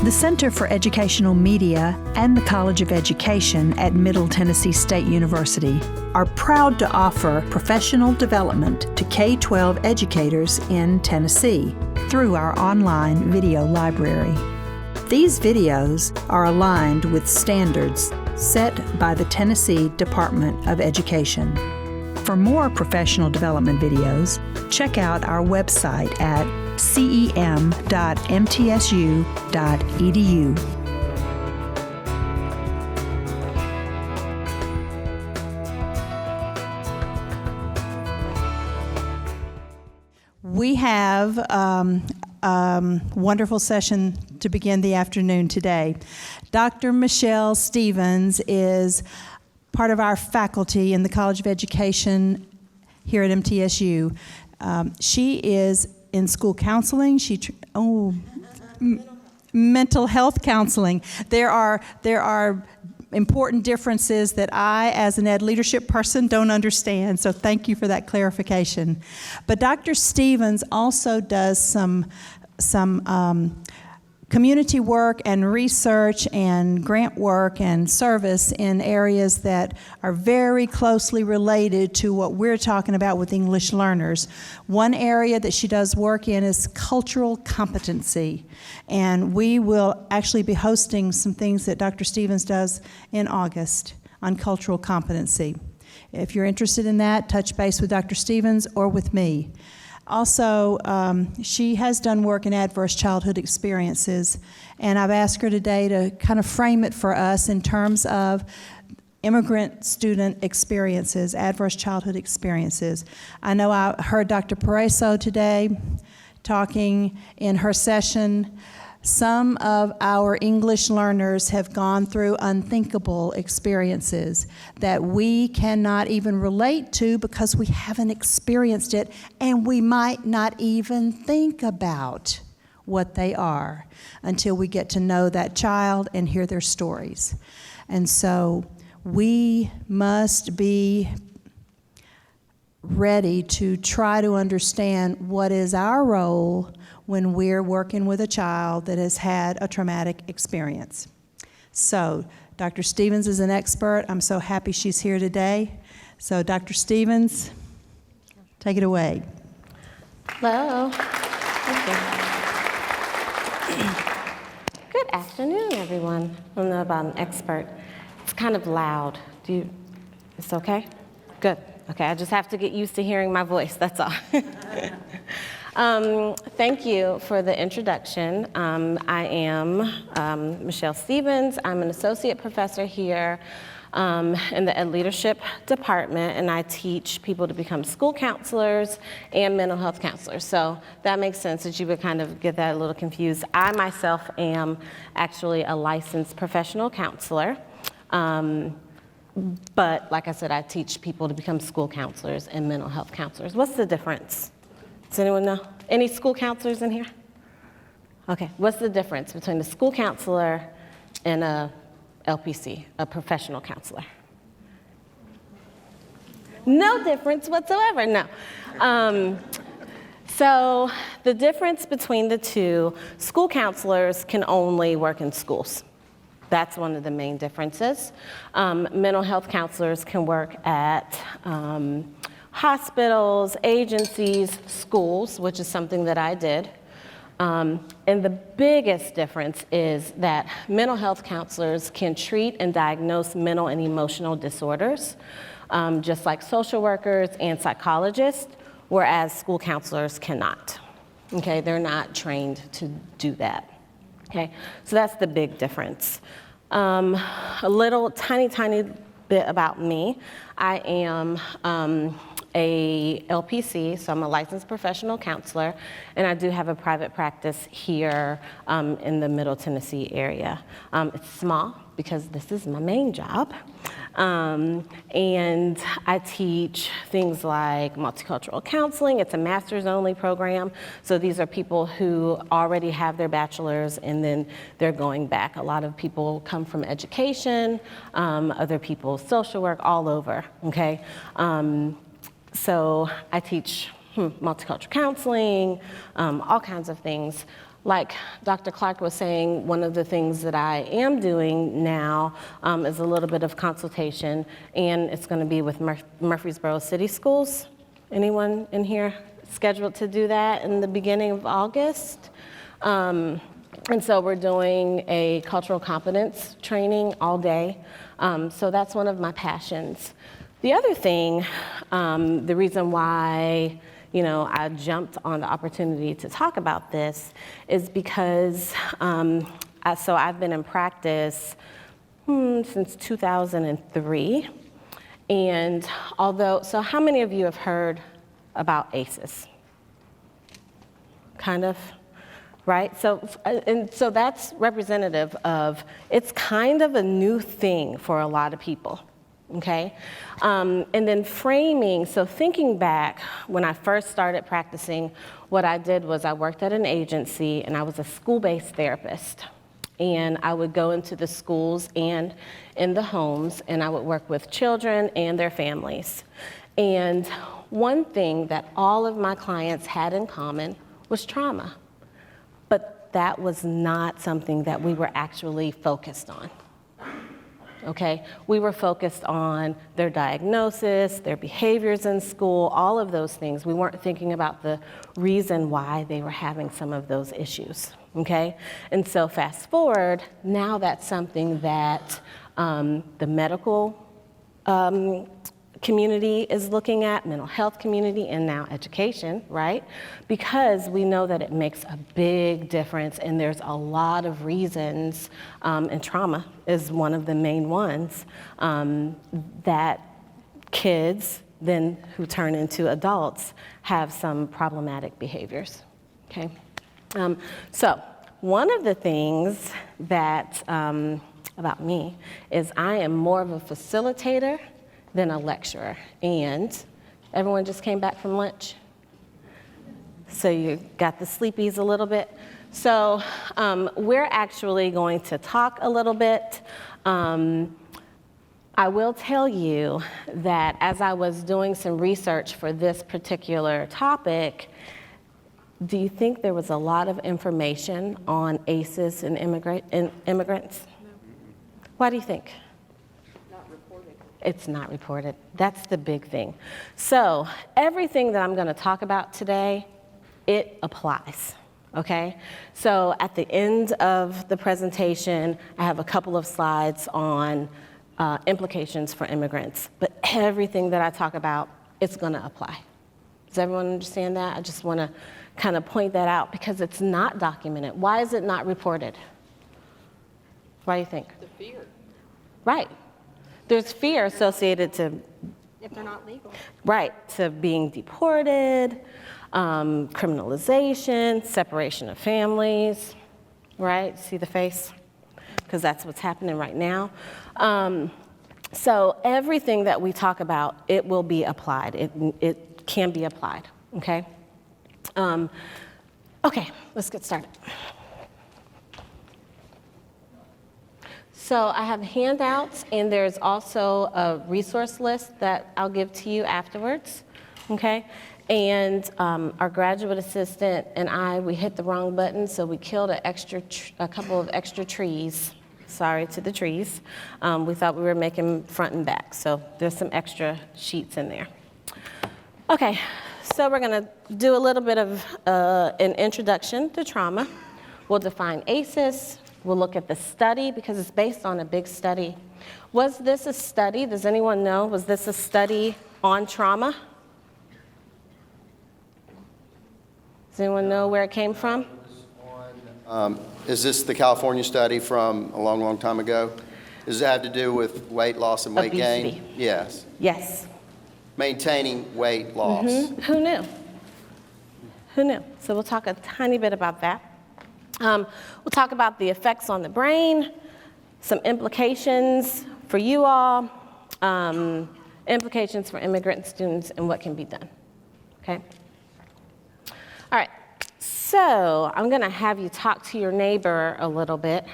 The Center for Educational Media and the College of Education at Middle Tennessee State University are proud to offer professional development to K-12 educators in Tennessee through our online video library. These videos are aligned with standards set by the Tennessee Department of Education. For more professional development videos, check out our website at cem.mtsu.edu. We have a wonderful session to begin the afternoon today. Dr. Michelle Stevens is part of our faculty in the College of Education here at MTSU. She is in school counseling. Mental health counseling. There are important differences that I, as an ed leadership person, don't understand. So thank you for that clarification. But Dr. Stevens also does some community work and research and grant work and service in areas that are very closely related to what we're talking about with English learners. One area that she does work in is cultural competency. And we will actually be hosting some things that Dr. Stevens does in August on cultural competency. If you're interested in that, touch base with Dr. Stevens or with me. Also, she has done work in adverse childhood experiences, and I've asked her today to kind of frame it for us in terms of immigrant student experiences, adverse childhood experiences. I know I heard Dr. Pareso today talking in her session. Some of our English learners have gone through unthinkable experiences that we cannot even relate to because we haven't experienced it, and we might not even think about what they are until we get to know that child and hear their stories. And so we must be ready to try to understand what is our role when we're working with a child that has had a traumatic experience. So, Dr. Stevens is an expert. I'm so happy she's here today. So, Dr. Stevens, take it away. Hello. Thank you. Good afternoon, everyone. I don't know about an expert. It's kind of loud. It's okay? Good. Okay, I just have to get used to hearing my voice, that's all. Thank you for the introduction. I am Michelle Stevens. I'm an associate professor here in the Ed Leadership Department, and I teach people to become school counselors and mental health counselors. So that makes sense that you would kind of get that a little confused. I myself am actually a licensed professional counselor. But like I said, I teach people to become school counselors and mental health counselors. What's the difference? Does anyone know? Any school counselors in here? Okay, what's the difference between a school counselor and a LPC, a professional counselor? No difference whatsoever, no. So the difference between the two, school counselors can only work in schools. That's one of the main differences. Mental health counselors can work at hospitals, agencies, schools, which is something that I did. And the biggest difference is that mental health counselors can treat and diagnose mental and emotional disorders, just like social workers and psychologists, whereas school counselors cannot. Okay, they're not trained to do that. Okay, so that's the big difference. A little tiny bit about me. I am a LPC, so I'm a licensed professional counselor, and I do have a private practice here in the Middle Tennessee area. It's small because this is my main job, and I teach things like multicultural counseling. It's a master's only program, so these are people who already have their bachelor's and then they're going back. A lot of people come from education, other people social work, all over, okay? So I teach multicultural counseling, all kinds of things. Like Dr. Clark was saying, one of the things that I am doing now is a little bit of consultation, and it's going to be with Murfreesboro City Schools. Anyone in here scheduled to do that in the beginning of August? And so we're doing a cultural competence training all day. So that's one of my passions. The other thing, the reason why I jumped on the opportunity to talk about this is because I've been in practice since 2003. And so how many of you have heard about ACEs? Kind of, right? So that's representative of, it's kind of a new thing for a lot of people. Okay, and then framing, so thinking back, when I first started practicing, what I did was I worked at an agency and I was a school-based therapist. And I would go into the schools and in the homes, and I would work with children and their families. And one thing that all of my clients had in common was trauma. But that was not something that we were actually focused on. Okay, we were focused on their diagnosis, their behaviors in school, all of those things. We weren't thinking about the reason why they were having some of those issues, okay? And so fast forward, now that's something that the medical community is looking at, mental health community, and now education, right? Because we know that it makes a big difference, and there's a lot of reasons, and trauma is one of the main ones, that kids then who turn into adults have some problematic behaviors, okay? So one of the things that about me is I am more of a facilitator than a lecturer. And everyone just came back from lunch? So you got the sleepies a little bit. So we're actually going to talk a little bit. I will tell you that as I was doing some research for this particular topic, do you think there was a lot of information on ACEs and immigrants? No. Why do you think? It's not reported. That's the big thing. So everything that I'm going to talk about today, it applies, okay? So at the end of the presentation, I have a couple of slides on implications for immigrants, but everything that I talk about, it's going to apply. Does everyone understand that? I just want to kind of point that out because it's not documented. Why is it not reported? Why do you think? The fear. Right. There's fear associated to, if they're not legal. Right, to being deported, criminalization, separation of families, right? See the face? Because that's what's happening right now. So everything that we talk about, it will be applied. It can be applied, okay? Okay, let's get started. So I have handouts, and there's also a resource list that I'll give to you afterwards, okay? And our graduate assistant and I, we hit the wrong button, so we killed a couple of extra trees. Sorry to the trees. We thought we were making front and back, so there's some extra sheets in there. Okay, so we're gonna do a little bit of an introduction to trauma. We'll define ACEs. We'll look at the study because it's based on a big study. Was this a study? Does anyone know? Was this a study on trauma? Does anyone know where it came from? Is this the California study from a long, long time ago? Does it have to do with weight loss and weight Obesity. gain? Yes. Yes. Maintaining weight loss. Mm-hmm. Who knew? Who knew? So we'll talk a tiny bit about that. We'll talk about the effects on the brain, some implications for you all, implications for immigrant students, and what can be done, okay? All right, so I'm gonna have you talk to your neighbor a little bit,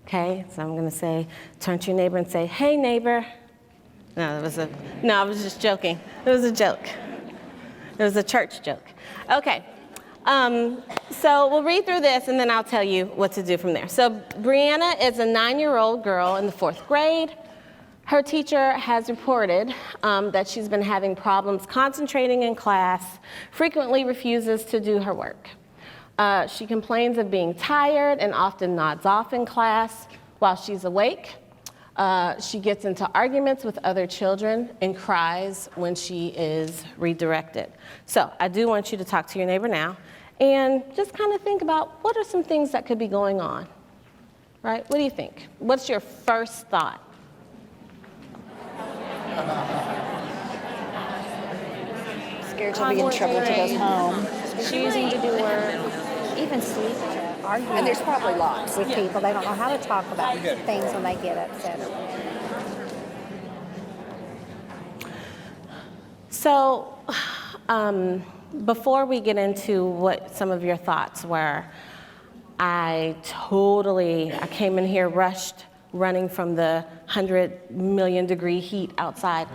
okay? So I'm gonna say, turn to your neighbor and say, hey neighbor. No, I was just joking. It was a joke. It was a church joke. Okay. So we'll read through this, and then I'll tell you what to do from there. So Brianna is a 9-year-old girl in the 4th grade. Her teacher has reported that she's been having problems concentrating in class, frequently refuses to do her work. She complains of being tired and often nods off in class while she's awake. She gets into arguments with other children and cries when she is redirected. So I do want you to talk to your neighbor now and just kind of think about what are some things that could be going on, right? What do you think? What's your first thought? Scared she'll be in trouble when she goes home. Choosing to do work, even sleep, arguing. And there's probably lots. With people. They don't know how to talk about things when they get upset. So before we get into what some of your thoughts were, I came in here rushed, running from the 100 million degree heat outside,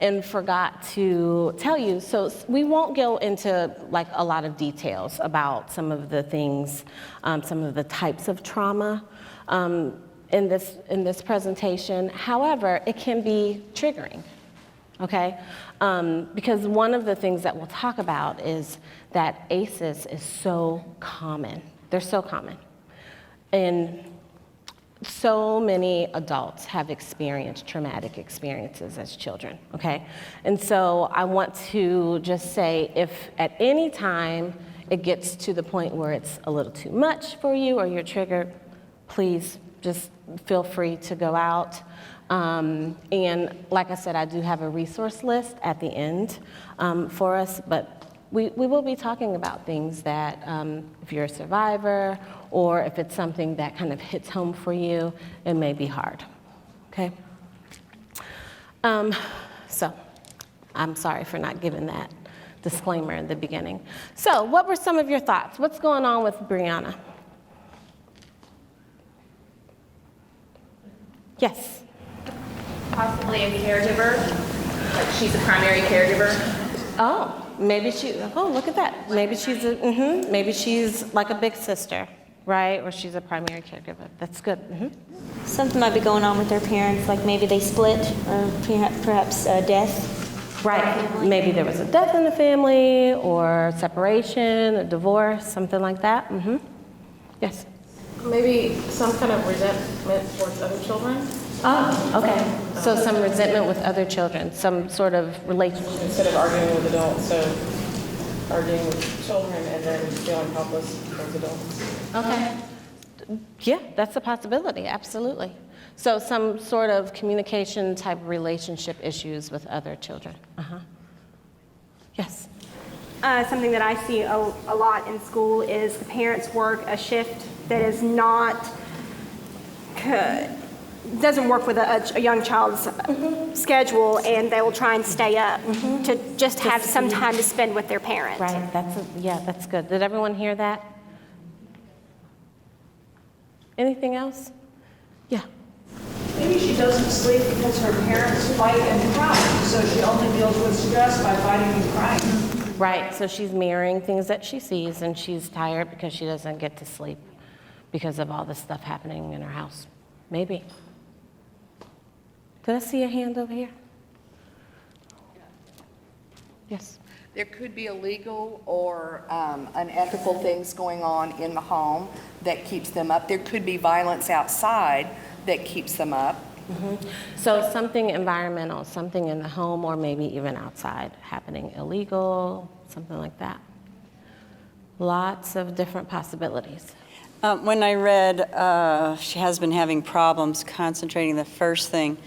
and forgot to tell you. So we won't go into like a lot of details about some of the things, some of the types of trauma in this presentation. However, it can be triggering, okay? Because one of the things that we'll talk about is that ACEs is so common. They're so common. And so many adults have experienced traumatic experiences as children, okay? And so I want to just say, if at any time it gets to the point where it's a little too much for you or you're triggered, please just feel free to go out. And like I said, I do have a resource list at the end for us, but we will be talking about things that if you're a survivor or if it's something that kind of hits home for you, it may be hard, okay? So I'm sorry for not giving that disclaimer in the beginning. So what were some of your thoughts? What's going on with Brianna? Yes? Possibly a caregiver, like she's a primary caregiver. Oh, maybe look at that. Maybe she's like a big sister, right? Or she's a primary caregiver. That's good. Something might be going on with their parents, like maybe they split, or perhaps death. Right. Maybe there was a death in the family, or separation, a divorce, something like that. Yes. Maybe some kind of resentment towards other children. Oh, okay. So some resentment with other children, some sort of relationship. Instead of arguing with adults, so arguing with children and then feeling helpless towards adults. Okay. Yeah, that's a possibility, absolutely. So some sort of communication type relationship issues with other children. Yes. Something that I see a lot in school is the parents work a shift that is not, doesn't work with a young child's schedule, and they will try and stay up to just have some time to spend with their parent. Right, that's good. Did everyone hear that? Anything else? Yeah. Maybe she doesn't sleep because her parents fight and cry, so she only deals with stress by fighting and crying. Right, so she's mirroring things that she sees, and she's tired because she doesn't get to sleep because of all this stuff happening in her house. Maybe. Did I see a hand over here? Yes. There could be illegal or unethical things going on in the home that keeps them up. There could be violence outside that keeps them up. So something environmental, something in the home or maybe even outside happening, illegal, something like that. Lots of different possibilities. When I read she has been having problems concentrating, the first thing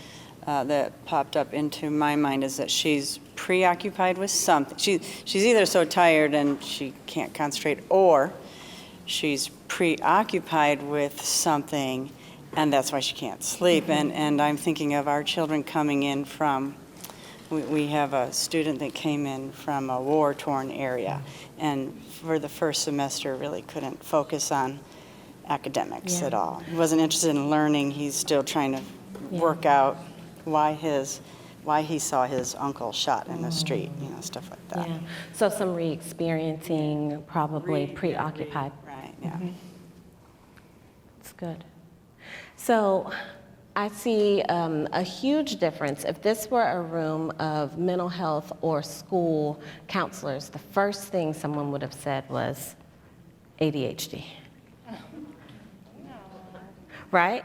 that popped up into my mind is that she's preoccupied with something. She's either so tired and she can't concentrate, or she's preoccupied with something and that's why she can't sleep. And I'm thinking of our children coming in from, we have a student that came in from a war-torn area, and for the first semester really couldn't focus on academics at all. He wasn't interested in learning. He's still trying to work out why his why he saw his uncle shot in the street, stuff like that. Yeah. So some re-experiencing, probably preoccupied. Right, yeah. It's good. So I see a huge difference. If this were a room of mental health or school counselors, the first thing someone would have said was ADHD. Right?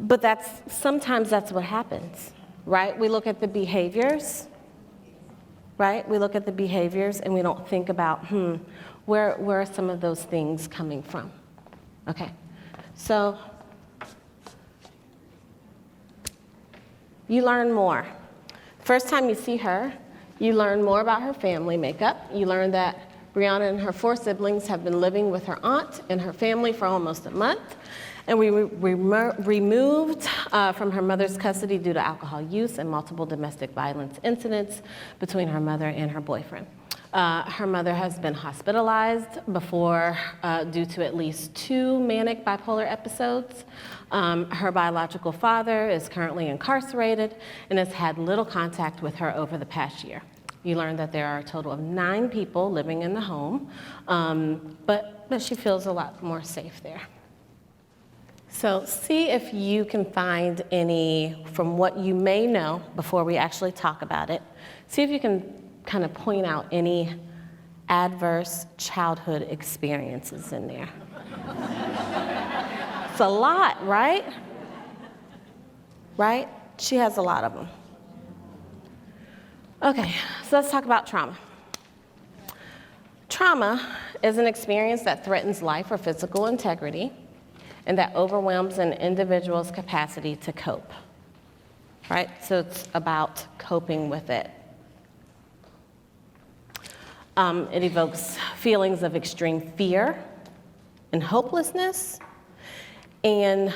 But sometimes that's what happens, right? We look at the behaviors, right? We look at the behaviors and we don't think about, where are some of those things coming from? Okay, so you learn more. First time you see her, you learn more about her family makeup. You learn that Brianna and her 4 siblings have been living with her aunt and her family for almost a month. And we removed from her mother's custody due to alcohol use and multiple domestic violence incidents between her mother and her boyfriend. Her mother has been hospitalized before due to at least 2 manic bipolar episodes. Her biological father is currently incarcerated and has had little contact with her over the past year. You learn that there are a total of 9 people living in the home, but she feels a lot more safe there. So see if you can find any, from what you may know before we actually talk about it, see if you can kind of point out any adverse childhood experiences in there. It's a lot, right? Right? She has a lot of them. Okay, so let's talk about trauma. Trauma is an experience that threatens life or physical integrity and that overwhelms an individual's capacity to cope, right? So it's about coping with it. It evokes feelings of extreme fear and hopelessness, and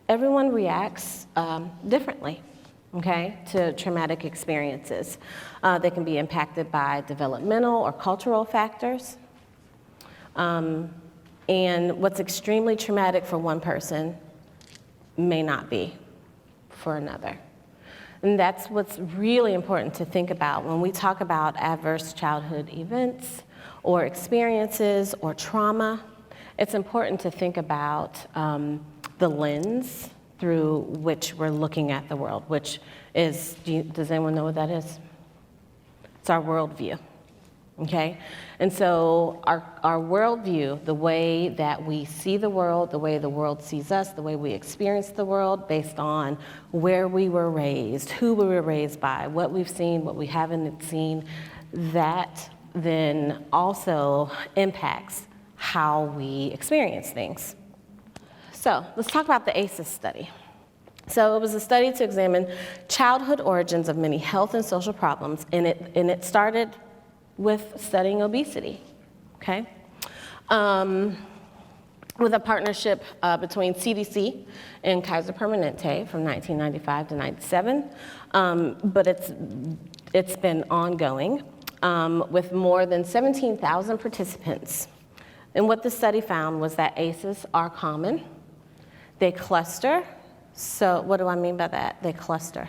everyone reacts differently, okay, to traumatic experiences. They can be impacted by developmental or cultural factors. And what's extremely traumatic for one person may not be for another. And that's what's really important to think about when we talk about adverse childhood events or experiences or trauma. It's important to think about the lens through which we're looking at the world, which is, does anyone know what that is? It's our worldview. Okay? And so our worldview, the way that we see the world, the way the world sees us, the way we experience the world based on where we were raised, who we were raised by, what we've seen, what we haven't seen, that then also impacts how we experience things. So let's talk about the ACEs study. So it was a study to examine childhood origins of many health and social problems, and it started with studying obesity, okay? With a partnership between CDC and Kaiser Permanente from 1995 to 97, but it's been ongoing with more than 17,000 participants. And what the study found was that ACEs are common. They cluster. So what do I mean by that? They cluster.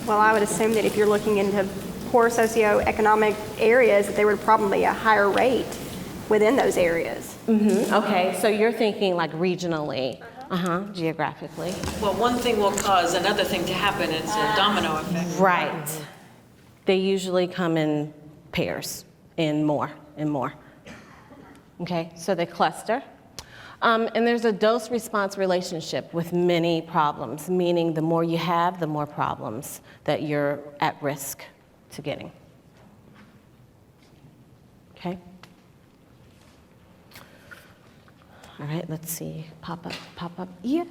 Well, I would assume that if you're looking into poor socioeconomic areas, that there would probably be a higher rate within those areas. Mm-hmm. Okay, so you're thinking like regionally, geographically. Well, one thing will cause another thing to happen. It's a domino effect. Right. They usually come in pairs, in more and more. Okay, so they cluster. And there's a dose-response relationship with many problems, meaning the more you have, the more problems that you're at risk to getting. Okay? All right, let's see. Pop up. Yeah.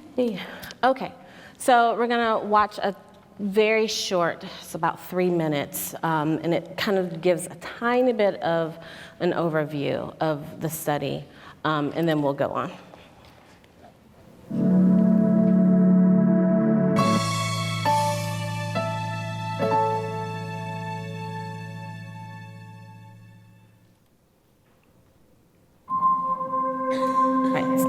Okay, so we're gonna watch a very short, it's about 3 minutes, and it kind of gives a tiny bit of an overview of the study, and then we'll go on.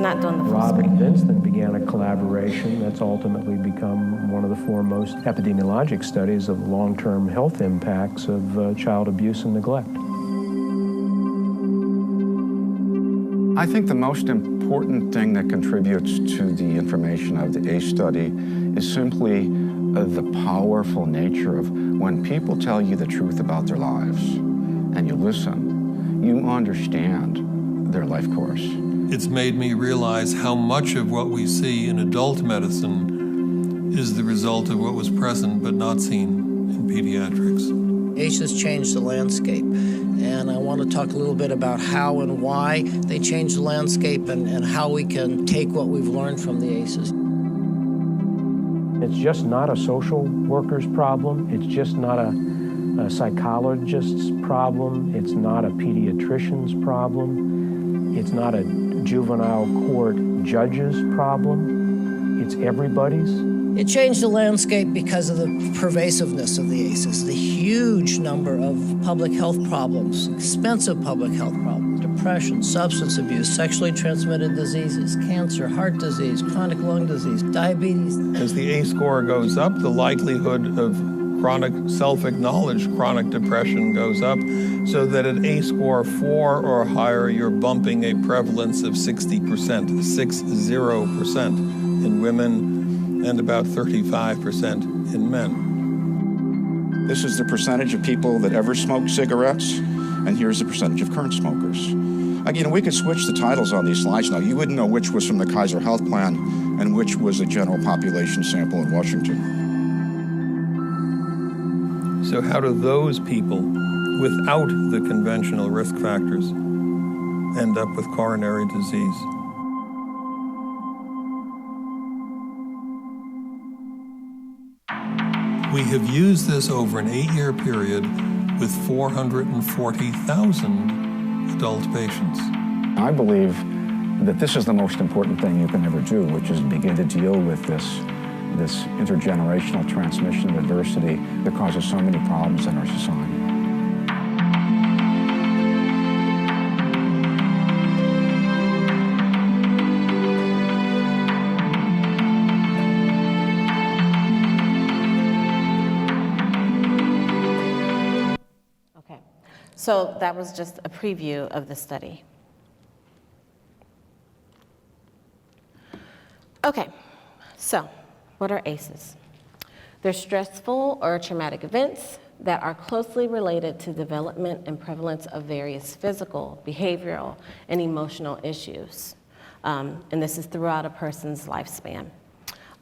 not doing the full Rob screen. and Vince then began a collaboration that's ultimately become one of the foremost epidemiologic studies of long-term health impacts of child abuse and neglect. I think the most important thing that contributes to the information of the ACE study is simply the powerful nature of when people tell you the truth about their lives and you listen, you understand their life course. It's made me realize how much of what we see in adult medicine is the result of what was present but not seen in pediatrics. ACE has changed the landscape, and I want to talk a little bit about how and why they changed the landscape and how we can take what we've learned from the ACEs. It's just not a social worker's problem. It's just not a psychologist's problem. It's not a pediatrician's problem. It's not a juvenile court judge's problem. It's everybody's. It changed the landscape because of the pervasiveness of the ACEs, the huge number of public health problems, expensive public health problems, depression, substance abuse, sexually transmitted diseases, cancer, heart disease, chronic lung disease, diabetes. As the ACE score goes up, the likelihood of chronic, self-acknowledged chronic depression goes up, so that at ACE score 4 or higher, you're bumping a prevalence of 60%, 60% in women, and about 35% in men. This is the percentage of people that ever smoked cigarettes, and here's the percentage of current smokers. Again, we could switch the titles on these slides now. You wouldn't know which was from the Kaiser Health Plan and which was a general population sample in Washington. So how do those people, without the conventional risk factors, end up with coronary disease? We have used this over an 8-year period with 440,000 adult patients. I believe that this is the most important thing you can ever do, which is begin to deal with this intergenerational transmission of adversity that causes so many problems in our society. So that was just a preview of the study. Okay, so what are ACEs? They're stressful or traumatic events that are closely related to development and prevalence of various physical, behavioral, and emotional issues. And this is throughout a person's lifespan.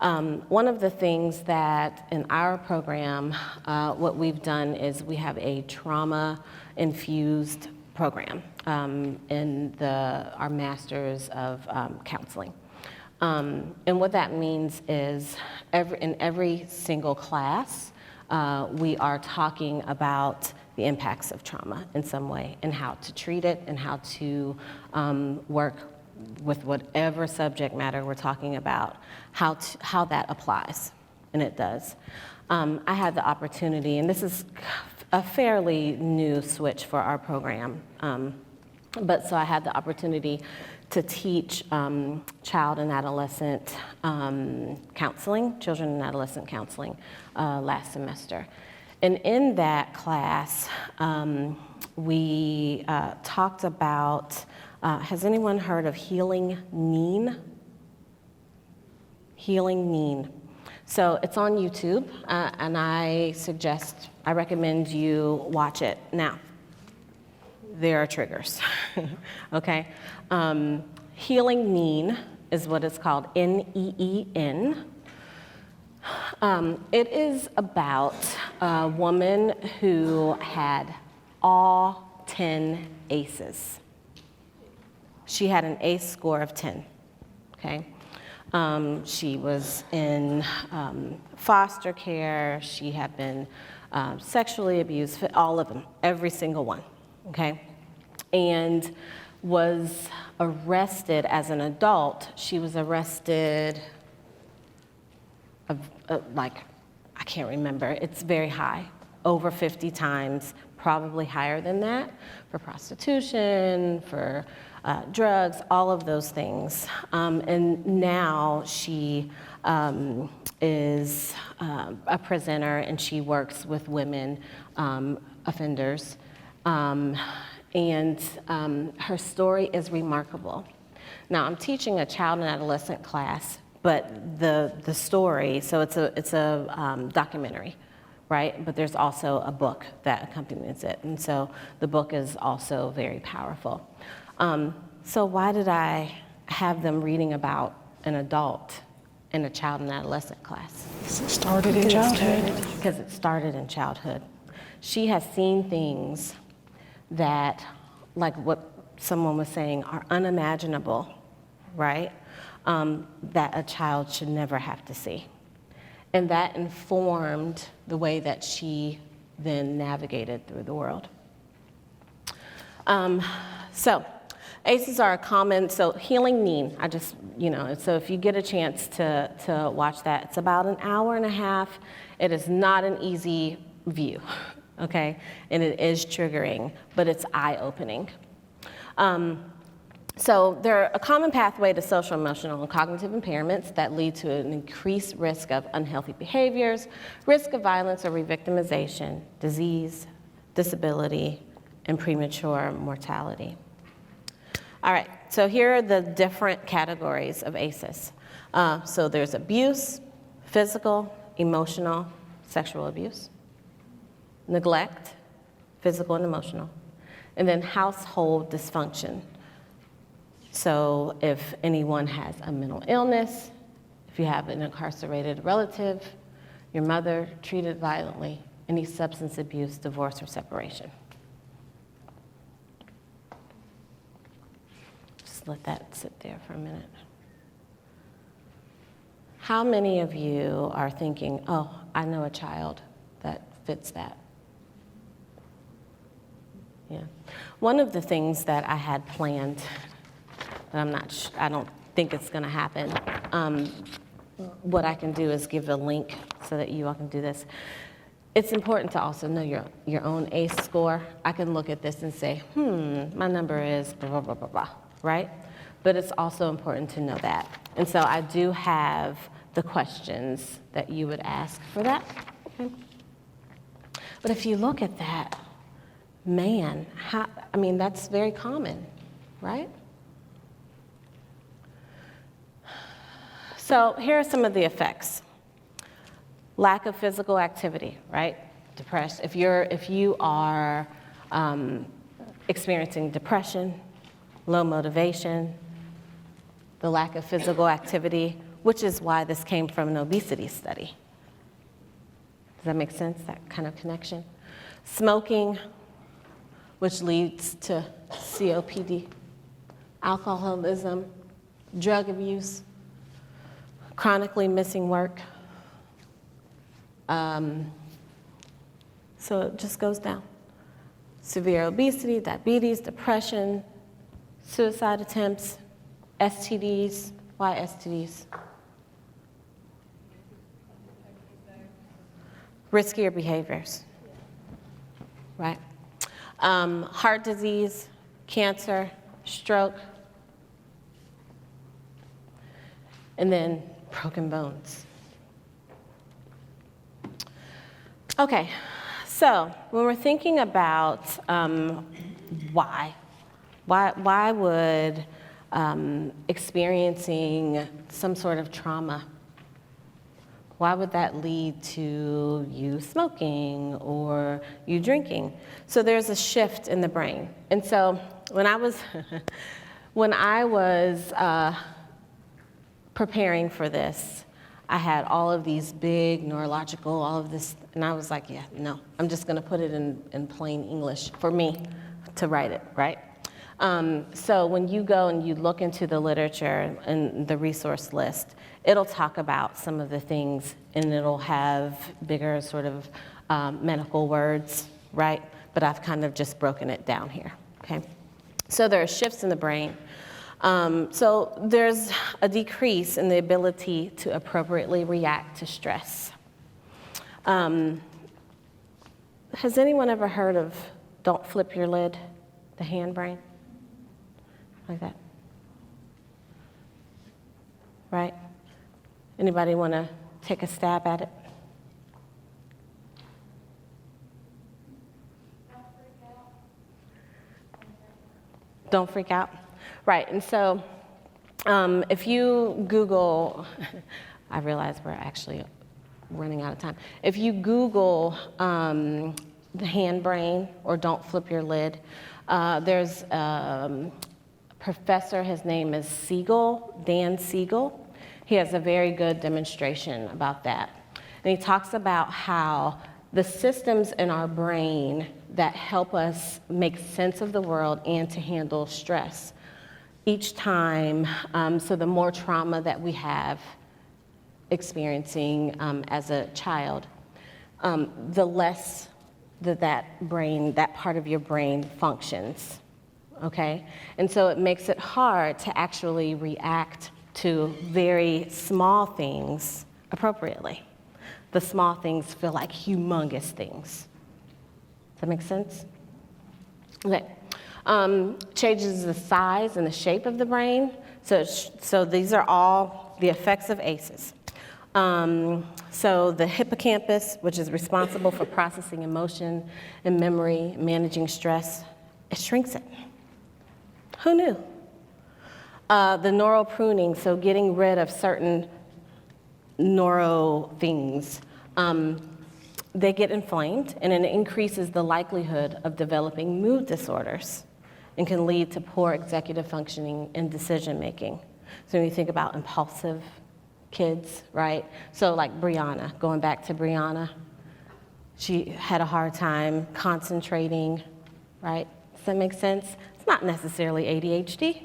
One of the things that in our program, what we've done is we have a trauma-infused program in our Masters of Counseling. And what that means is in every single class, we are talking about the impacts of trauma in some way and how to treat it and how to work with whatever subject matter we're talking about, how that applies, and it does. I had the opportunity, and this is a fairly new switch for our program, but so I had the opportunity to teach child and adolescent counseling, children and adolescent counseling last semester. And in that class, we talked about, has anyone heard of Healing Neen? Healing Neen. So it's on YouTube, and I recommend you watch it. Now, there are triggers, okay? Healing Neen is what it's called, N-E-E-N. It is about a woman who had all 10 ACEs. She had an ACE score of 10, okay? She was in foster care. She had been sexually abused, all of them, every single one, okay? And was arrested as an adult. She was arrested, I can't remember, it's very high, over 50 times, probably higher than that, for prostitution, for drugs, all of those things. And now she is a presenter, and she works with women offenders. And her story is remarkable. Now, I'm teaching a child and adolescent class, but the story, so it's a documentary, right? But there's also a book that accompanies it, and so the book is also very powerful. So why did I have them reading about an adult in a child and adolescent class? Because it started in childhood. Because it started in childhood. She has seen things that, like what someone was saying, are unimaginable, right? That a child should never have to see. And that informed the way that she then navigated through the world. So ACEs are a common, so Healing Need, so if you get a chance to watch that, it's about an hour and a half. It is not an easy view, okay? And it is triggering, but it's eye-opening. So they're a common pathway to social, emotional, and cognitive impairments that lead to an increased risk of unhealthy behaviors, risk of violence or re-victimization, disease, disability, and premature mortality. All right, so here are the different categories of ACEs. So there's abuse, physical, emotional, sexual abuse, neglect, physical and emotional, and then household dysfunction. So if anyone has a mental illness, if you have an incarcerated relative, your mother treated violently, any substance abuse, divorce, or separation. Just let that sit there for a minute. How many of you are thinking, oh, I know a child that fits that? Yeah. One of the things that I had planned, but I don't think it's going to happen. What I can do is give a link so that you all can do this. It's important to also know your own ACE score. I can look at this and say, my number is blah, blah, blah, blah, blah, right? But it's also important to know that. And so I do have the questions that you would ask for that. Okay. But if you look at that, man, that's very common, right? So here are some of the effects. Lack of physical activity, right? Depressed. If you are experiencing depression, low motivation, the lack of physical activity, which is why this came from an obesity study. Does that make sense, that kind of connection? Smoking, which leads to COPD, alcoholism, drug abuse, chronically missing work. So it just goes down. Severe obesity, diabetes, depression, suicide attempts, STDs. Why STDs? Riskier behaviors, right? Heart disease, cancer, stroke, and then broken bones. Okay, so when we're thinking about why would experiencing some sort of trauma, why would that lead to you smoking or you drinking? So there's a shift in the brain. And so when I was preparing for this, I had all of these big neurological, all of this, and I was like, yeah, no, I'm just gonna put it in plain English for me to write it, right? So when you go and you look into the literature and the resource list, it'll talk about some of the things, and it'll have bigger sort of medical words, right? But I've kind of just broken it down here, okay? So there are shifts in the brain. So there's a decrease in the ability to appropriately react to stress. Has anyone ever heard of don't flip your lid, the hand brain? Like that. Right? Anybody want to take a stab at it? Don't freak out. Right, and so if you Google, I realize we're actually running out of time. If you Google the hand brain or don't flip your lid, there's a professor, his name is Siegel, Dan Siegel. He has a very good demonstration about that. And he talks about how the systems in our brain that help us make sense of the world and to handle stress each time, so the more trauma that we have experiencing as a child, the less that part of your brain functions, okay? And so it makes it hard to actually react to very small things appropriately. The small things feel like humongous things. Does that make sense? Okay. Changes the size and the shape of the brain. So these are all the effects of ACEs. So the hippocampus, which is responsible for processing emotion and memory, managing stress, it shrinks it. Who knew? The neural pruning, so getting rid of certain neuro things, they get inflamed, and it increases the likelihood of developing mood disorders and can lead to poor executive functioning and decision making. So when you think about impulsive kids, right? So like Brianna, going back to Brianna, she had a hard time concentrating, right? Does that make sense? It's not necessarily ADHD,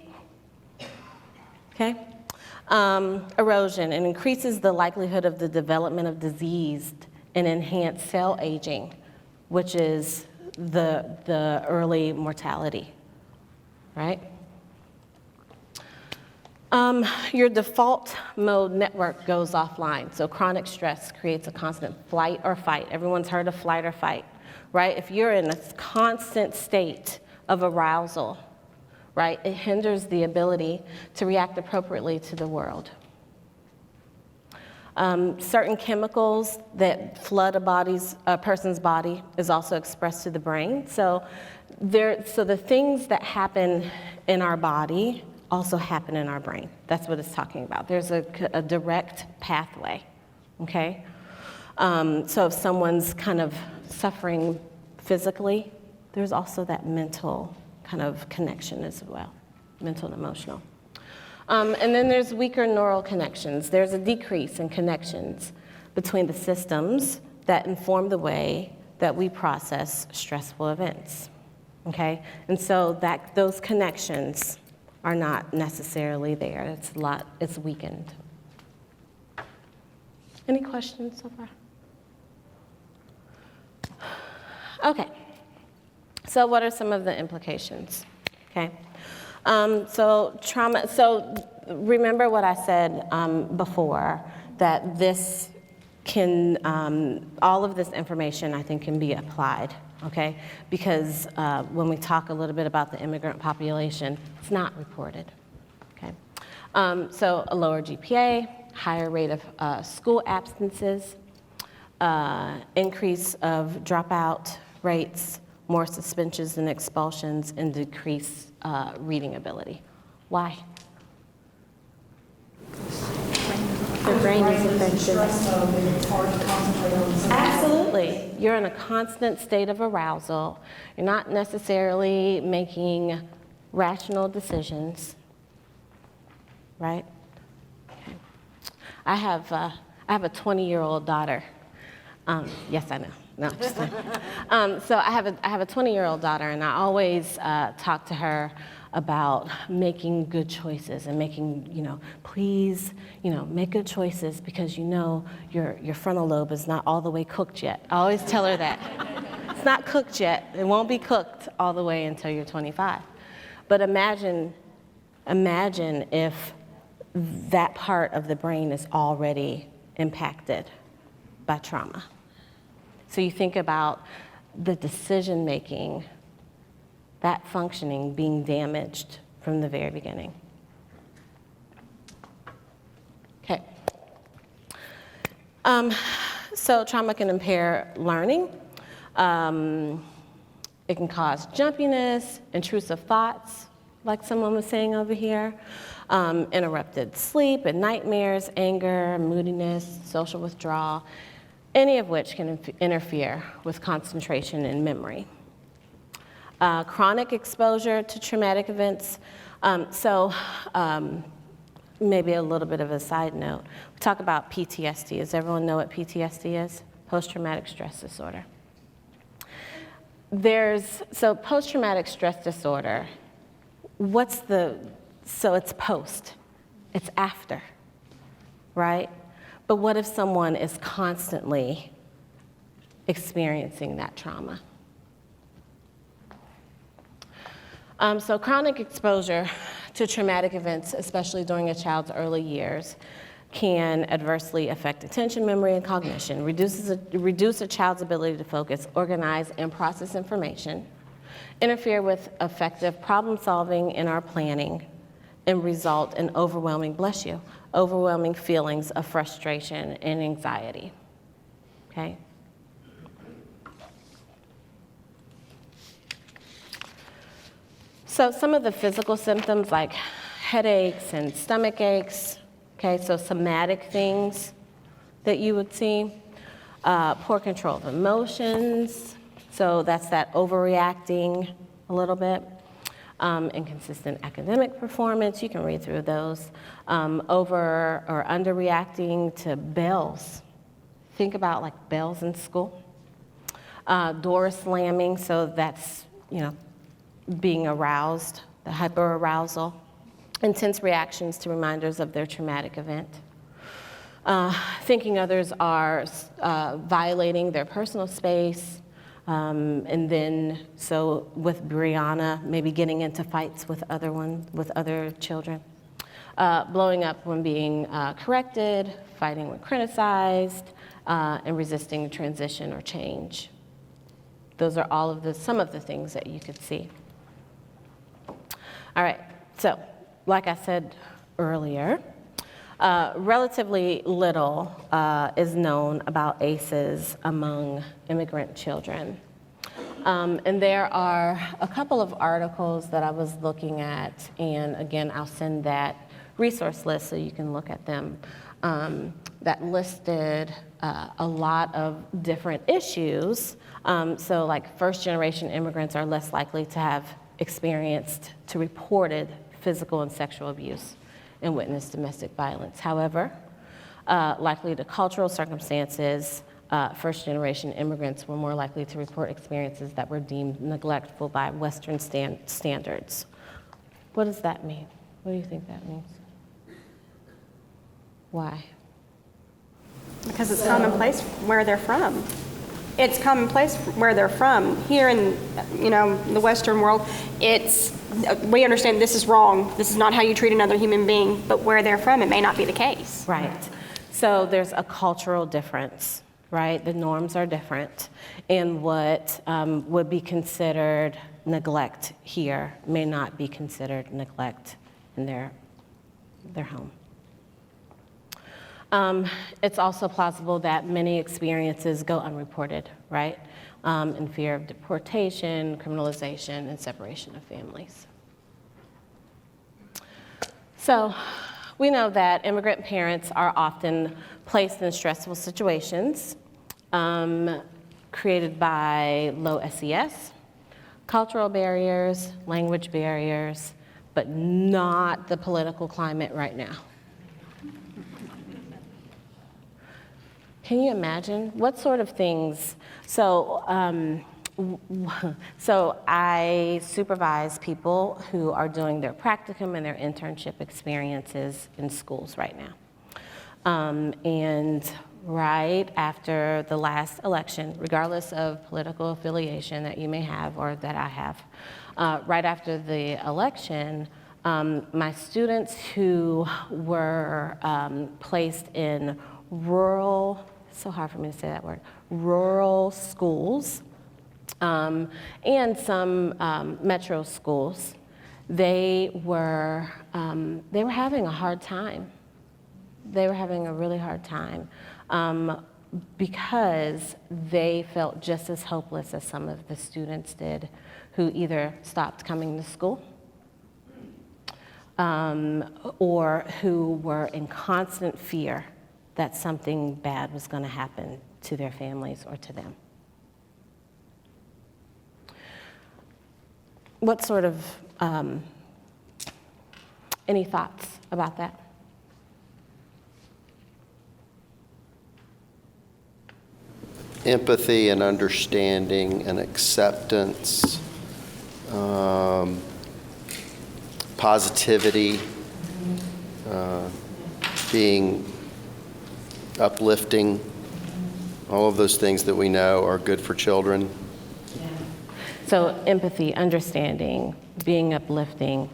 okay? Erosion, it increases the likelihood of the development of diseased and enhanced cell aging, which is the early mortality, right? Your default mode network goes offline. So chronic stress creates a constant flight or fight. Everyone's heard of flight or fight, right? If you're in a constant state of arousal, right, it hinders the ability to react appropriately to the world. Certain chemicals that flood a person's body is also expressed to the brain. So the things that happen in our body also happen in our brain. That's what it's talking about. There's a direct pathway, okay? So if someone's kind of suffering physically, there's also that mental kind of connection as well, mental and emotional. And then there's weaker neural connections. There's a decrease in connections between the systems that inform the way that we process stressful events, okay? And so those connections are not necessarily there. It's weakened. Any questions so far? Okay. So what are some of the implications? Okay. So trauma, so remember what I said before, that this can, all of this information I think can be applied, okay? Because when we talk a little bit about the immigrant population, it's not reported, okay? So a lower GPA, higher rate of school absences, increase of dropout rates, more suspensions and expulsions, and decreased reading ability. Why? The brain is affected. Absolutely. You're in a constant state of arousal. You're not necessarily making rational decisions, right? Okay. I have a 20-year-old daughter. Yes, I know. No, just so I have a 20-year-old daughter, and I always talk to her about making good choices and making, please, make good choices because your frontal lobe is not all the way cooked yet. I always tell her that. It's not cooked yet. It won't be cooked all the way until you're 25. But imagine if that part of the brain is already impacted by trauma. So you think about the decision-making, that functioning being damaged from the very beginning. Okay. So trauma can impair learning. It can cause jumpiness, intrusive thoughts, like someone was saying over here, interrupted sleep and nightmares, anger, moodiness, social withdrawal, any of which can interfere with concentration and memory. Chronic exposure to traumatic events. Maybe a little bit of a side note. We talk about PTSD. Does everyone know what PTSD is? Post-traumatic stress disorder. So post-traumatic stress disorder, so it's post, it's after, right? But what if someone is constantly experiencing that trauma? So chronic exposure to traumatic events, especially during a child's early years, can adversely affect attention, memory, and cognition, reduce a child's ability to focus, organize, and process information, interfere with effective problem solving in our planning, and result in overwhelming feelings of frustration and anxiety, okay? So some of the physical symptoms like headaches and stomach aches, okay, so somatic things that you would see. Poor control of emotions, so that's that overreacting a little bit. Inconsistent academic performance, you can read through those. Over or underreacting to bells. Think about like bells in school. Door slamming, so that's, being aroused, the hyperarousal. Intense reactions to reminders of their traumatic event. Thinking others are violating their personal space. And then, so with Brianna, maybe getting into fights with other children. Blowing up when being corrected, fighting when criticized, and resisting transition or change. Those are some of the things that you could see. All right, so like I said earlier, relatively little is known about ACEs among immigrant children. And there are a couple of articles that I was looking at, and again, I'll send that resource list so you can look at them, that listed a lot of different issues. So like first-generation immigrants are less likely to have experienced to reported physical and sexual abuse and witnessed domestic violence. However, likely to cultural circumstances, first-generation immigrants were more likely to report experiences that were deemed neglectful by Western standards. What does that mean? What do you think that means? Why? Because it's commonplace where they're from. It's commonplace where they're from. Here in, the Western world, we understand this is wrong. This is not how you treat another human being. But where they're from, it may not be the case. Right. So there's a cultural difference, right? The norms are different. And what would be considered neglect here may not be considered neglect in their home. It's also plausible that many experiences go unreported, right? In fear of deportation, criminalization, and separation of families. So we know that immigrant parents are often placed in stressful situations created by low SES, cultural barriers, language barriers, but not the political climate right now. Can you imagine what sort of things? So I supervise people who are doing their practicum and their internship experiences in schools right now. And right after the last election, regardless of political affiliation that you may have or that I have, right after the election, my students who were placed in rural, so hard for me to say that word, rural schools and some metro schools, they were having a hard time. They were having a really hard time because they felt just as hopeless as some of the students did who either stopped coming to school or who were in constant fear that something bad was going to happen to their families or to them. What sort of, any thoughts about that? Empathy and understanding and acceptance, positivity, being uplifting, all of those things that we know are good for children. So empathy, understanding, being uplifting,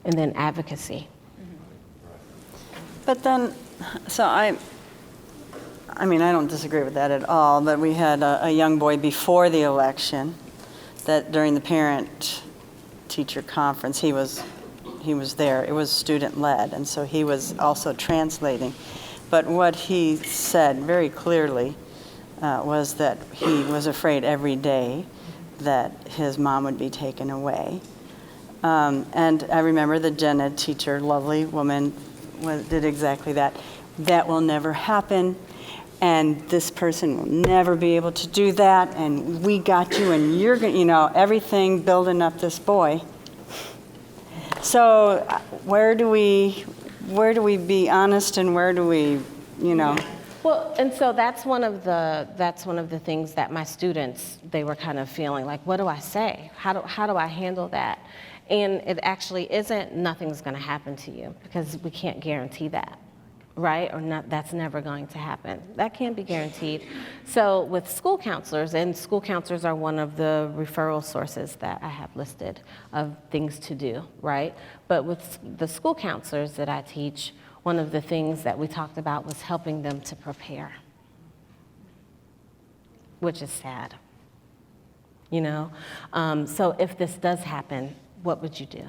and then advocacy. But then, so I mean, I don't disagree with that at all, but we had a young boy before the election that during the parent-teacher conference, he was there. It was student-led, and so he was also translating. But what he said very clearly was that he was afraid every day that his mom would be taken away. And I remember the gen ed teacher, lovely woman, did exactly that. That will never happen, and this person will never be able to do that, and we got you, and you're going to, everything building up this boy. So where do we be honest and where do we, Well, and so that's one of the things that my students, they were kind of feeling like, what do I say? How do I handle that? And it actually isn't nothing's going to happen to you because we can't guarantee that, right? Or not, that's never going to happen. That can't be guaranteed. So with school counselors, and school counselors are one of the referral sources that I have listed of things to do, right? But with the school counselors that I teach, one of the things that we talked about was helping them to prepare, which is sad, So if this does happen, what would you do?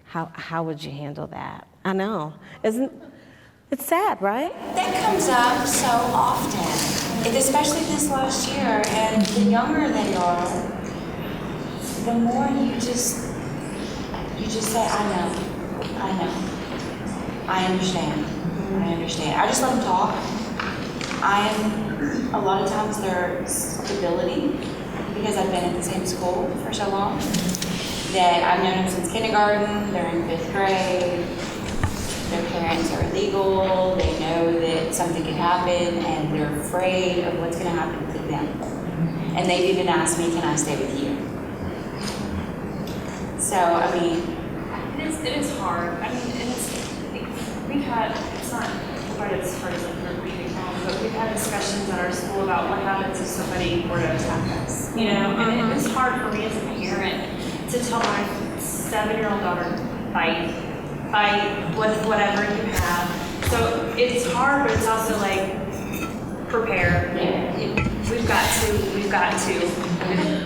How would you handle that? I know, it's sad, right? That comes up so often, and especially this last year. And the younger they are, the more you just say, I know, I understand. I just let them talk. A lot of times their stability, because I've been in the same school for so long, that I've known them since kindergarten, they're in 5th grade, their parents are illegal, they know that something could happen, and they're afraid of what's going to happen to them. And they've even asked me, can I stay with you? So, I mean... It is hard. I mean, it's not quite as hard as like leaving home, but we've had discussions at our school about what happens if somebody were to attack us, And it's hard for me as a parent to tell my 7-year-old daughter, fight with whatever you have. So it's hard, but it's also like, prepare. We've got to.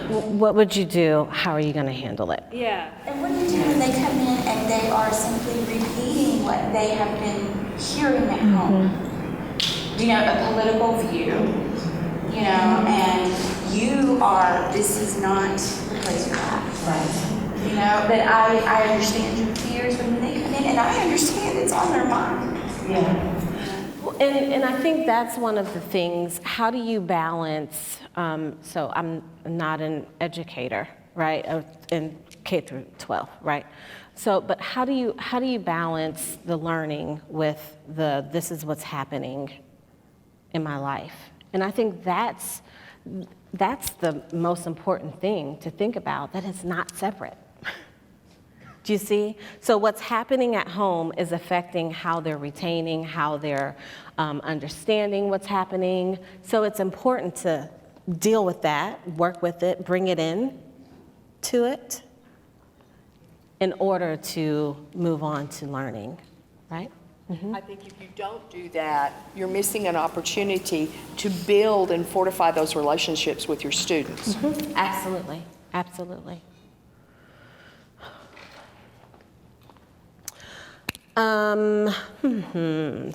What would you do? How are you going to handle it? Yeah. And what do you do when they come in and they are simply repeating what they have been hearing at home? A political view, and this is not the place for that. Right. But I understand your fears when they come in, and I understand it's on their mind. Yeah. And I think that's one of the things, how do you balance, so I'm not an educator, right, in K through 12, right? So, but how do you balance the learning with this is what's happening in my life? And I think that's the most important thing to think about, that it's not separate. Do you see? So what's happening at home is affecting how they're retaining, how they're understanding what's happening. So it's important to deal with that, work with it, bring it in to it in order to move on to learning, right? I think if you don't do that, you're missing an opportunity to build and fortify those relationships with your students. Absolutely, absolutely.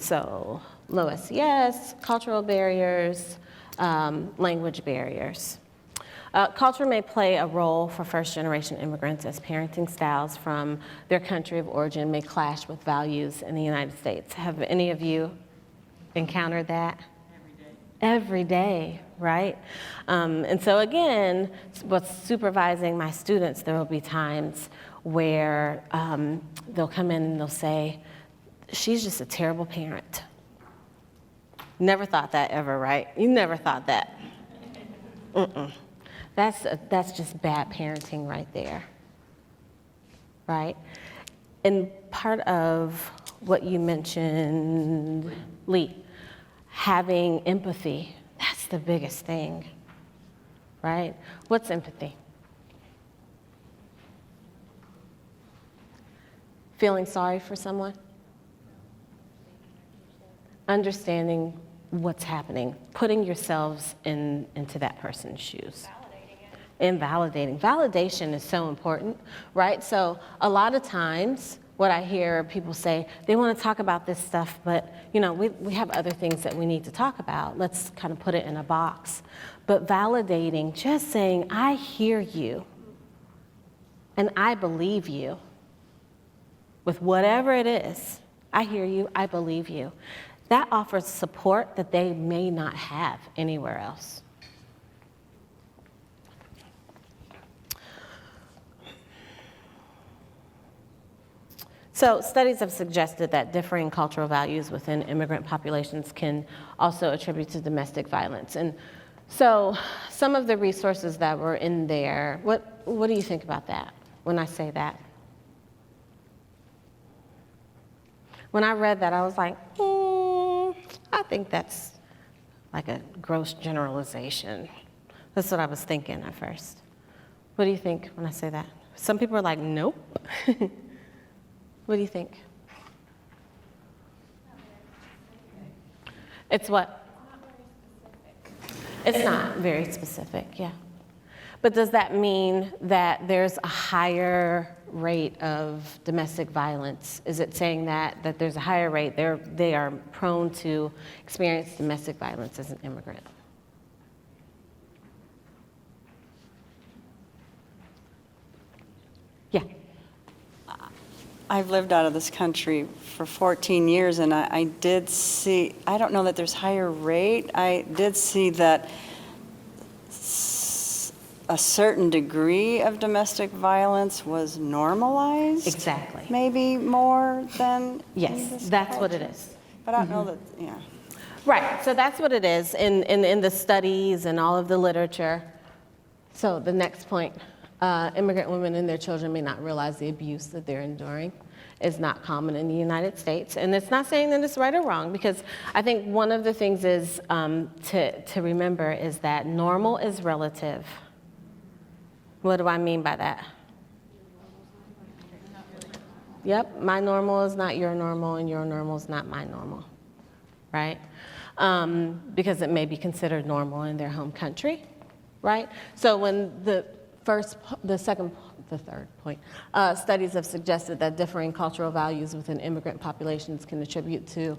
So, low SES, cultural barriers, language barriers. Culture may play a role for first-generation immigrants as parenting styles from their country of origin may clash with values in the United States. Have any of you encountered that? Every day, right? And so again, what's supervising my students, there will be times where they'll come in and they'll say, she's just a terrible parent. Never thought that ever, right? You never thought that. That's just bad parenting right there, right? And part of what you mentioned, Lee, having empathy, that's the biggest thing, right? What's empathy? Feeling sorry for someone? Understanding what's happening, putting yourselves into that person's shoes. And validating. Validation is so important, right? So a lot of times what I hear people say, they want to talk about this stuff, but we have other things that we need to talk about. Let's kind of put it in a box. But validating, just saying, I hear you and I believe you with whatever it is. I hear you, I believe you. That offers support that they may not have anywhere else. So studies have suggested that differing cultural values within immigrant populations can also attribute to domestic violence. And so some of the resources that were in there, what do you think about that when I say that? When I read that, I was like, I think that's like a gross generalization. That's what I was thinking at first. What do you think when I say that? Some people are like, nope. What do you think? It's what? It's not very specific, yeah. But does that mean that there's a higher rate of domestic violence? Is it saying that there's a higher rate, they are prone to experience domestic violence as an immigrant? Yeah. I've lived out of this country for 14 years, and I did see, I don't know that there's higher rate. I did see that a certain degree of domestic violence was normalized. Exactly. Maybe more than Yes, that's what it is. But I don't know that, yeah. Right, so that's what it is in the studies and all of the literature. So the next point, immigrant women and their children may not realize the abuse that they're enduring is not common in the United States. And it's not saying that it's right or wrong, because I think one of the things is to remember is that normal is relative. What do I mean by that? Yep, my normal is not your normal, and your normal is not my normal, right? Because it may be considered normal in their home country, right? So when the third point, studies have suggested that differing cultural values within immigrant populations can attribute to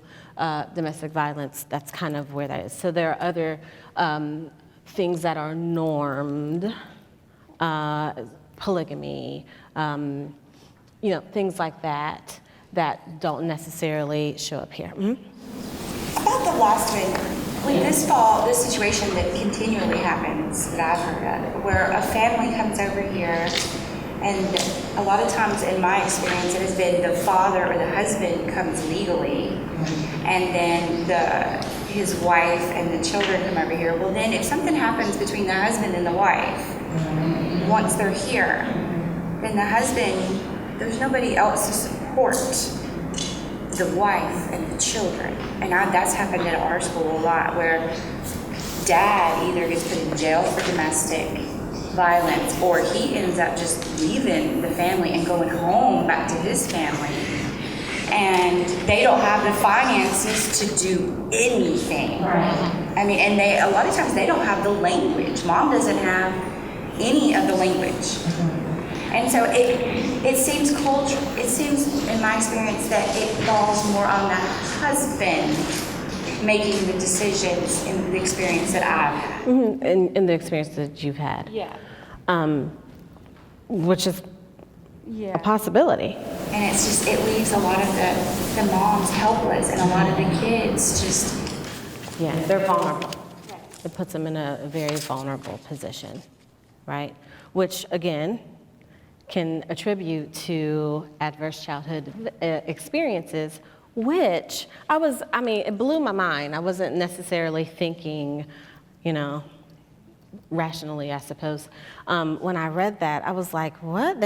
domestic violence. That's kind of where that is. So there are other things that are normed, polygamy, things like that don't necessarily show up here. Mm-hmm. About the last one, this situation that continually happens that I've heard of, where a family comes over here, and a lot of times in my experience it has been the father or the husband comes legally, and then his wife and the children come over here. Well, then if something happens between the husband and the wife, once they're here, then the husband, there's nobody else to support the wife and the children. And that's happened at our school a lot, where dad either gets put in jail for domestic violence, or he ends up just leaving the family and going home back to his family. and they don't have the finances to do anything. I mean, and a lot of times they don't have the language. Mom doesn't have any of the language. And so it seems in my experience that it falls more on the husband making the decisions in the experience that I've had. In the experience that you've had. Yeah. Which is a possibility. And it's just, it leaves a lot of the moms helpless, and a lot of the kids just... Yeah, they're vulnerable. It puts them in a very vulnerable position, right? Which, again, can attribute to adverse childhood experiences, which it blew my mind. I wasn't necessarily thinking, rationally, I suppose. When I read that, I was like, what?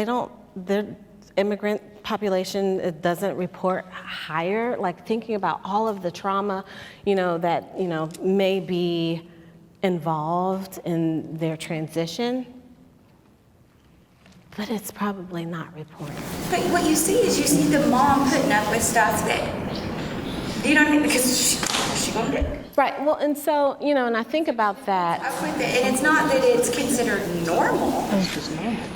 The immigrant population, it doesn't report higher? Like, thinking about all of the trauma, that, may be involved in their transition. But it's probably not reported. But what you see is the mom putting up with stuff that, because she gonna do it. Right, well, and so, and I think about that. And it's not that it's considered normal.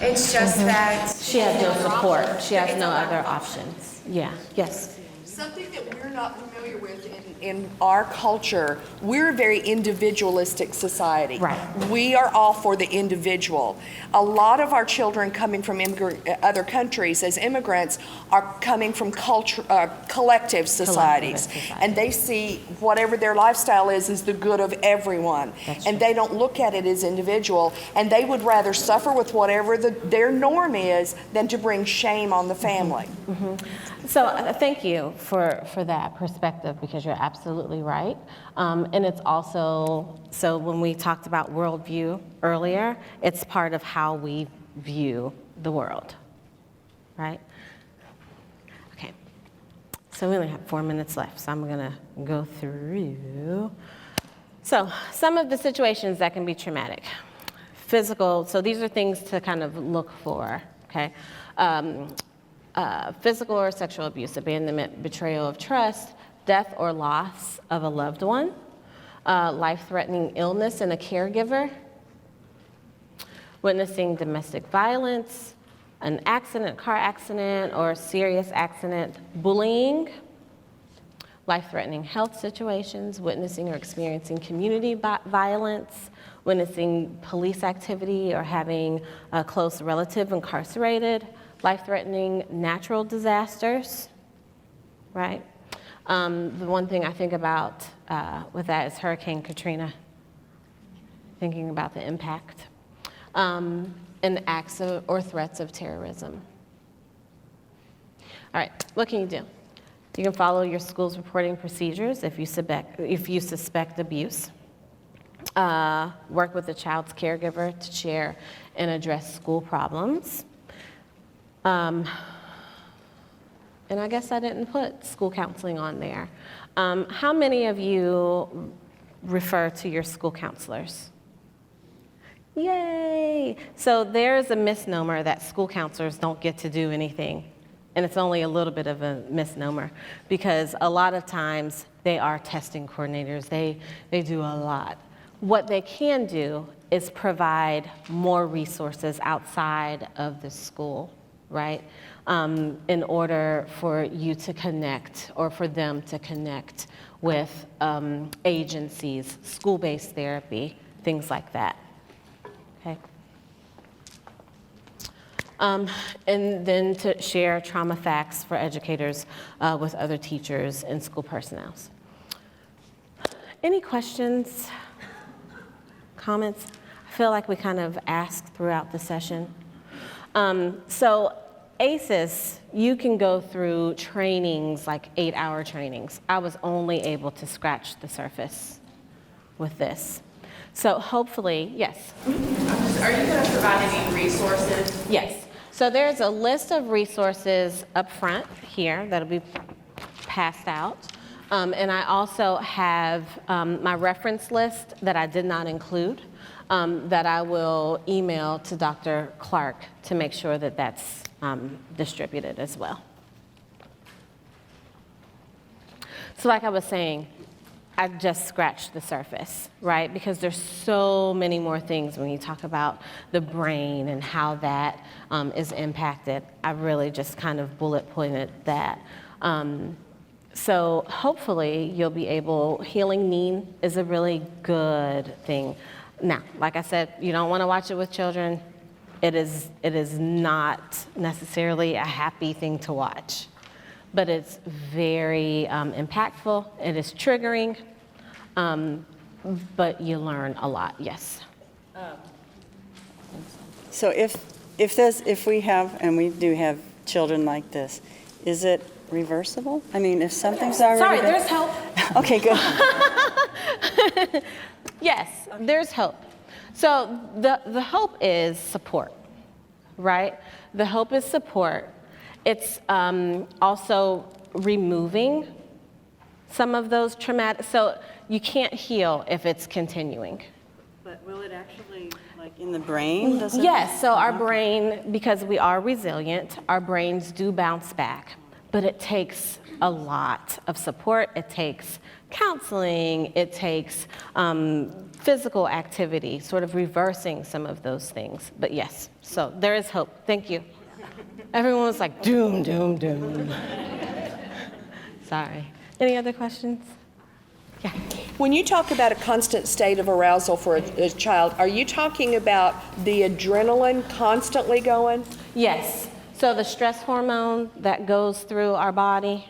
It's just that... She has no support. She has no other options. Yeah, yes. Something that we're not familiar with in our culture, we're a very individualistic society. Right. We are all for the individual. A lot of our children coming from other countries as immigrants are coming from collective societies. And they see whatever their lifestyle is the good of everyone. And they don't look at it as individual. And they would rather suffer with whatever their norm is than to bring shame on the family. So thank you for that perspective, because you're absolutely right. And it's also, so when we talked about worldview earlier, it's part of how we view the world, right? Okay, so we only have 4 minutes left, so I'm gonna go through. So some of the situations that can be traumatic. Physical, so these are things to kind of look for, okay? Physical or sexual abuse, abandonment, betrayal of trust, death or loss of a loved one, life-threatening illness in a caregiver, witnessing domestic violence, an accident, car accident, or serious accident, bullying, life-threatening health situations, witnessing or experiencing community violence, witnessing police activity or having a close relative incarcerated, life-threatening natural disasters, right? The one thing I think about with that is Hurricane Katrina, thinking about the impact, and acts or threats of terrorism. All right, what can you do? You can follow your school's reporting procedures if you suspect abuse. Work with the child's caregiver to share and address school problems. And I guess I didn't put school counseling on there. How many of you refer to your school counselors? Yay! So there's a misnomer that school counselors don't get to do anything. And it's only a little bit of a misnomer, because a lot of times they are testing coordinators. They do a lot. What they can do is provide more resources outside of the school, right? In order for you to connect, or for them to connect with agencies, school-based therapy, things like that, okay? And then to share trauma facts for educators with other teachers and school personnel. Any questions, comments? I feel like we kind of asked throughout the session. So ACEs, you can go through trainings, like 8-hour trainings. I was only able to scratch the surface with this. So hopefully, yes? Are you going to provide any resources? Yes. So there's a list of resources up front here that'll be passed out. And I also have my reference list that I did not include that I will email to Dr. Clark to make sure that that's distributed as well. So like I was saying, I just scratched the surface, right? Because there's so many more things when you talk about the brain and how that is impacted. I really just kind of bullet pointed that. So hopefully you'll be able, healing mean is a really good thing. Now, like I said, you don't want to watch it with children. It is not necessarily a happy thing to watch, but it's very impactful. It is triggering, but you learn a lot, yes. So if we have, and we do have children like this, is it reversible? I mean, if something's already Sorry, been- there's hope. Okay, good. Yes, there's hope. So the hope is support, right? The hope is support. It's also removing some of those traumatic, so you can't heal if it's continuing. But will it actually, like in the brain? Does it? Yes, so our brain, because we are resilient, our brains do bounce back, but it takes a lot of support. It takes counseling, it takes physical activity, sort of reversing some of those things. But yes, so there is hope. Thank you. Everyone was like, doom, doom, doom. Sorry. Any other questions? Yeah. When you talk about a constant state of arousal for a child, are you talking about the adrenaline constantly going? Yes. So the stress hormone that goes through our body,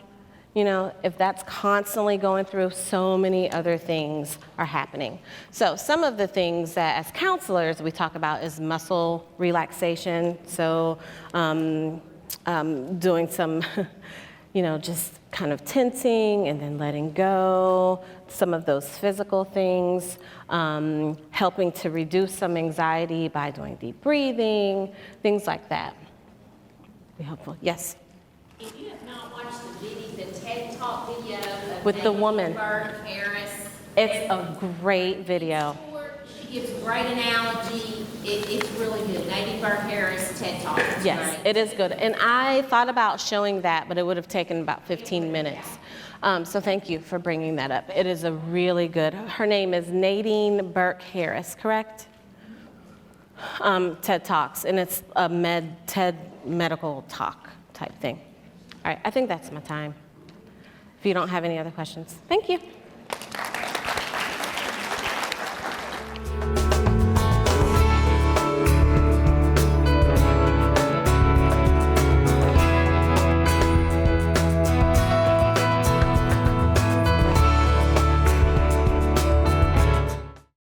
you know, if that's constantly going through, so many other things are happening. So some of the things that as counselors we talk about is muscle relaxation. So doing some, you know, just kind of tensing and then letting go, some of those physical things, helping to reduce some anxiety by doing deep breathing, things like that. Be helpful. Yes? If you have not watched the TED Talk video of With the woman. Burke Harris, It's a great video. she gives a great analogy. It's really good. Navy Burke Harris TED Talk. It's Yes, great. it is good. And I thought about showing that, but it would have taken about 15 minutes. So thank you for bringing that up. It is a really good, her name is Nadine Burke Harris, correct? TED Talks, and it's a TED medical talk type thing. All right, I think that's my time. If you don't have any other questions, thank you.